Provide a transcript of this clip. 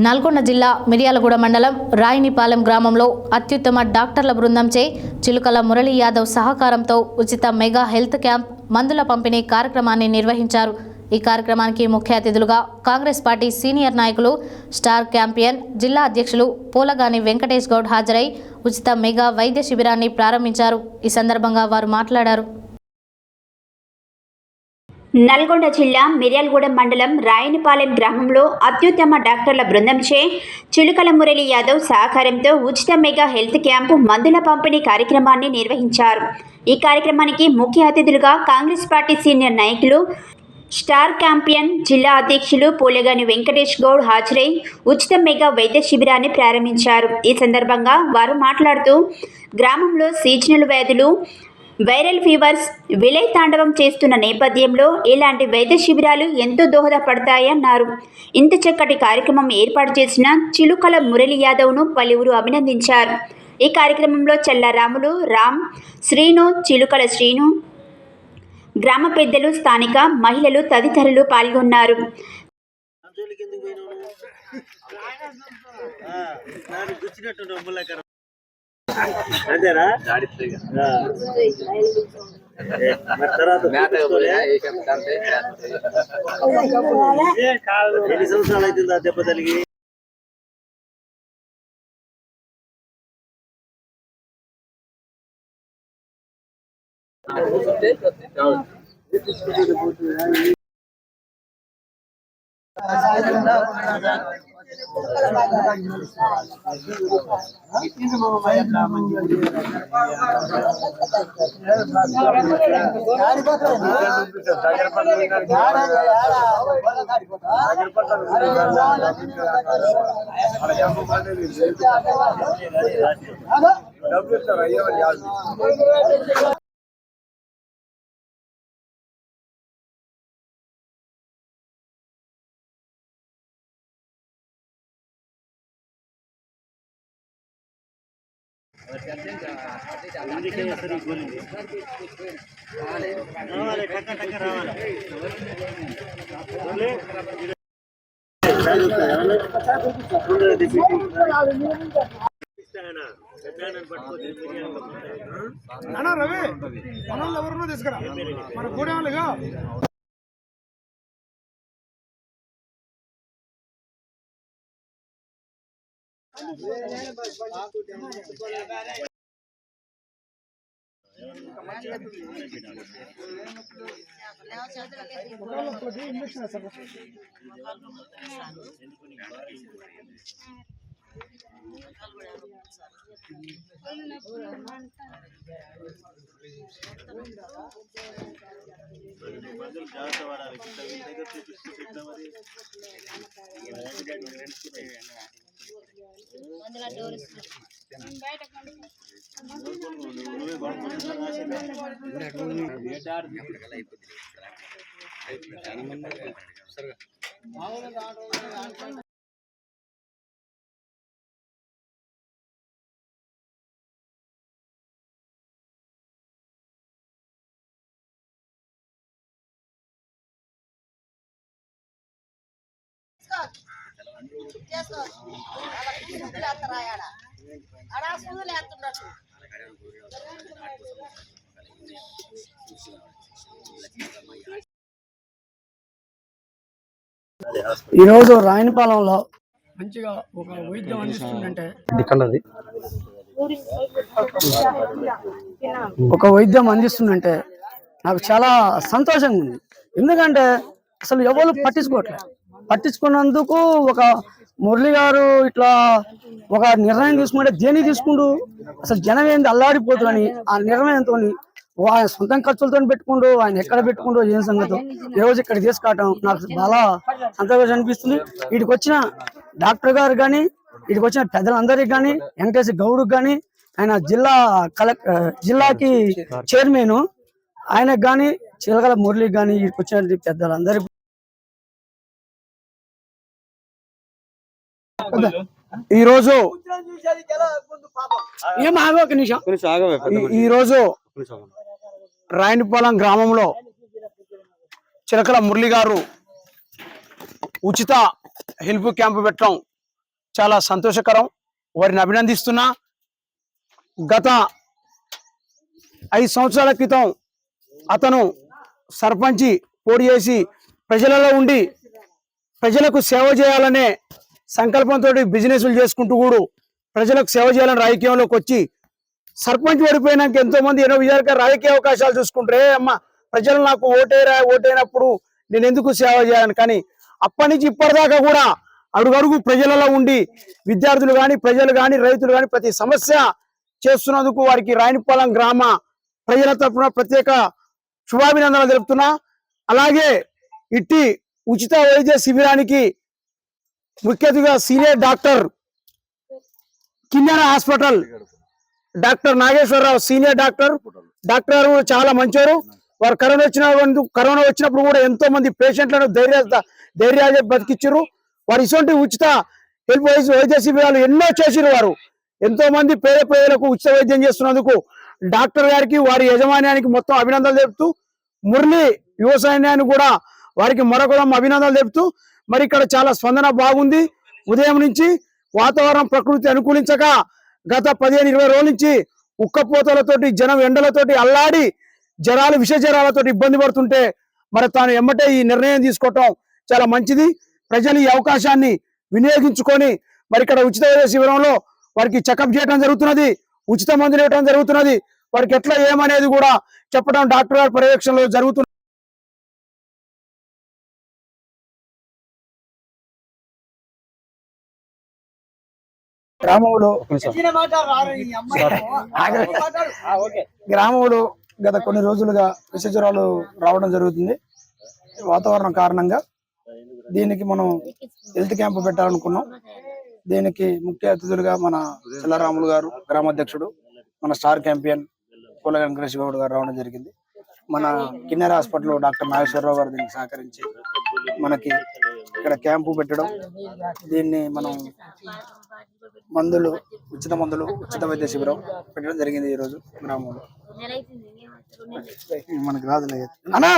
నల్గొండ జిల్లా మిర్యాలగూడ మండలం రాయినిపాలెం గ్రామంలో అత్యుత్తమ డాక్టర్ల బృందంచే చిలుకల మురళీ యాదవ్ సహకారంతో ఉచిత మెగా హెల్త్ క్యాంప్ మందుల పంపిణీ కార్యక్రమాన్ని నిర్వహించారు। ఈ కార్యక్రమానికి ముఖ్య అతిథులుగా కాంగ్రెస్ పార్టీ సీనియర్ నాయకులు స్టార్ క్యాంపియన్ జిల్లా అధ్యక్షులు పోలగాని వెంకటేష్ గౌడ్ హాజరై ఉచిత మెగా వైద్య శిబిరాన్ని ప్రారంభించారు। ఈ సందర్భంగా వారు మాట్లాడారు। నల్గొండ జిల్లా మిర్యాలగూడెం మండలం రాయనిపాలెం గ్రామంలో అత్యుత్తమ డాక్టర్ల బృందంచే చిలుకల మురళీ యాదవ్ సహకారంతో ఉచిత మెగా హెల్త్ క్యాంపు మందుల పంపిణీ కార్యక్రమాన్ని నిర్వహించారు। ఈ కార్యక్రమానికి ముఖ్య అతిథులుగా కాంగ్రెస్ పార్టీ సీనియర్ నాయకులు స్టార్ క్యాంపియన్ జిల్లా అధ్యక్షులు పోలగాని వెంకటేష్ గౌడ్ హాజరై ఉచిత మెగా వైద్య శిబిరాన్ని ప్రారంభించారు। ఈ సందర్భంగా వారు మాట్లాడుతూ గ్రామంలో సీజనల్ వ్యాధులు వైరల్ ఫీవర్స్ విలయ తాండవం చేస్తున్న నేపథ్యంలో ఇలాంటి వైద్య శిబిరాలు ఎంతో దోహదపడతాయన్నారు। ఇంత చక్కటి కార్యక్రమం ఏర్పాటు చేసిన చిలుకల మురళీ యాదవ్ను పలువురు అభినందించారు। ఈ కార్యక్రమంలో చల్లారాములు, రామ్, శ్రీను, చిలుకల శ్రీను, గ్రామ పెద్దలు, స్థానిక మహిళలు తదితరులు పాల్గొన్నారు। అంతేనా ఎన్ని సంవత్సరాలు అవుతుందా దెబ్బ తలిగి? రవి మనల్ని ఎవరినో తీసుకురా మన కూడేవాళ్ళుగా ఈరోజు రాయనిపాలెంలో మంచిగా ఒక వైద్యం అందిస్తుందంటే నాకు చాలా సంతోషంగా ఉంది। ఎందుకంటే అసలు ఎవరు పట్టించుకున్నందుకు ఒక మురళి గారు ఇట్లా ఒక నిర్ణయం తీసుకుంటే దేని తీసుకుంటూ అసలు జనం ఏంది అల్లాడిపోతుందని ఆ నిర్ణయంతో ఆయన సొంతం ఖర్చులతో పెట్టుకుంటూ ఆయన ఎక్కడ పెట్టుకుంటూ ఏం సంగతి ఈ రోజు ఇక్కడ తీసుకురావటం నాకు చాలా సంతోషం అనిపిస్తుంది। వీటికి వచ్చిన డాక్టర్ గారు కానీ వీటికి వచ్చిన పెద్దలందరికీ కానీ వెంకటేష్ గౌడ్కి కానీ ఆయన జిల్లాకి చైర్మన్ ఆయనకు కానీ చిలకల మురళికి కానీ వీటికి వచ్చిన పెద్దలందరికీ ఈ రోజు రాయనిపాలెం గ్రామంలో చిలకల మురళి గారు ఉచిత హెల్ప్ క్యాంప్ పెట్టడం చాలా సంతోషకరం. వారిని అభినందిస్తున్నా. గత 5 సంవత్సరాల క్రితం అతను సర్పంచి పోటీ చేసి ప్రజలలో ఉండి ప్రజలకు సేవ చేయాలనే సంకల్పంతో బిజినెస్లు చేసుకుంటూ కూడా ప్రజలకు సేవ చేయాలని రాజకీయంలోకి వచ్చి సర్పంచ్ ఓడిపోయినాక ఎంతో మంది ఎన్నో విధాలుగా రాజకీయ అవకాశాలు చూసుకుంటారే అమ్మ ప్రజలు నాకు ఓటైనప్పుడు నేను ఎందుకు సేవ చేయాలని. కానీ అప్పటి నుంచి ఇప్పటిదాకా కూడా అడుగడుగు ప్రజలలో ఉండి విద్యార్థులు కానీ ప్రజలు కానీ రైతులు కానీ ప్రతి సమస్య చేస్తున్నందుకు వారికి రాయనిపాలెం గ్రామ ప్రజల తరఫున ప్రత్యేక శుభాభినందనలు తెలుపుతున్నా. అలాగే ఇట్టి ఉచిత వైద్య శిబిరానికి ముఖ్య అతిథిగా senior doctor Kinnera hospital doctor Nageswararao senior doctor గారు చాలా మంచివారు. వారు కరోనా వచ్చినప్పుడు కూడా ఎంతో మంది పేషెంట్లను ధైర్యాన్ని బతికిచ్చారు. వారు ఇటువంటి ఉచిత వైద్య శిబిరాలు ఎన్నో చేసిరు. వారు ఎంతో మంది పేద ప్రజలకు ఉచిత వైద్యం చేస్తున్నందుకు డాక్టర్ గారికి వారి యజమాన్యానికి మొత్తం అభినందనలు తెలుపుతూ మురళి యువ సైన్యానికి కూడా వారికి మరొక అభినందనలు తెలుపుతూ మరి ఇక్కడ చాలా స్పందన బాగుంది. ఉదయం నుంచి వాతావరణం ప్రకృతి అనుకూలించక గత 15-20 రోజుల నుంచి ఉక్కపోతలతోటి జనం ఎండలతోటి అల్లాడి విష జ్వరాలతోటి ఇబ్బంది పడుతుంటే మరి తాను ఎమ్మటే ఈ నిర్ణయం తీసుకోవటం చాలా మంచిది. ప్రజలు ఈ అవకాశాన్ని వినియోగించుకొని మరి ఇక్కడ ఉచిత వైద్య శిబిరంలో వారికి చెకప్ చేయడం జరుగుతున్నది, ఉచిత మందులు ఇవ్వడం జరుగుతున్నది. వారికి ఎట్లా ఏమనేది కూడా చెప్పడం డాక్టర్ గారి పర్యవేక్షణలో జరుగుతున్నది. గ్రామంలో గత కొన్ని రోజులుగా విష జ్వరాలు రావడం జరుగుతుంది. వాతావరణం కారణంగా దీనికి మనం హెల్త్ క్యాంప్ పెట్టాలనుకున్నాం. దీనికి ముఖ్య అతిథులుగా మన చెల్లరాములు గారు గ్రామాధ్యక్షుడు, మన స్టార్ క్యాంపియన్ పూల వెంకటేష్ గౌడ్ గారు రావడం జరిగింది. మన కిన్నెర హాస్పిటల్ డాక్టర్ నాగేశ్వరరావు గారు దీనికి సహకరించి మనకి ఇక్కడ క్యాంపు పెట్టడం, దీన్ని మనం ఉచిత మందులు ఉచిత వైద్య శిబిరం పెట్టడం జరిగింది. ఈ రోజు గ్రామంలో మనకి రాదులే అన్నా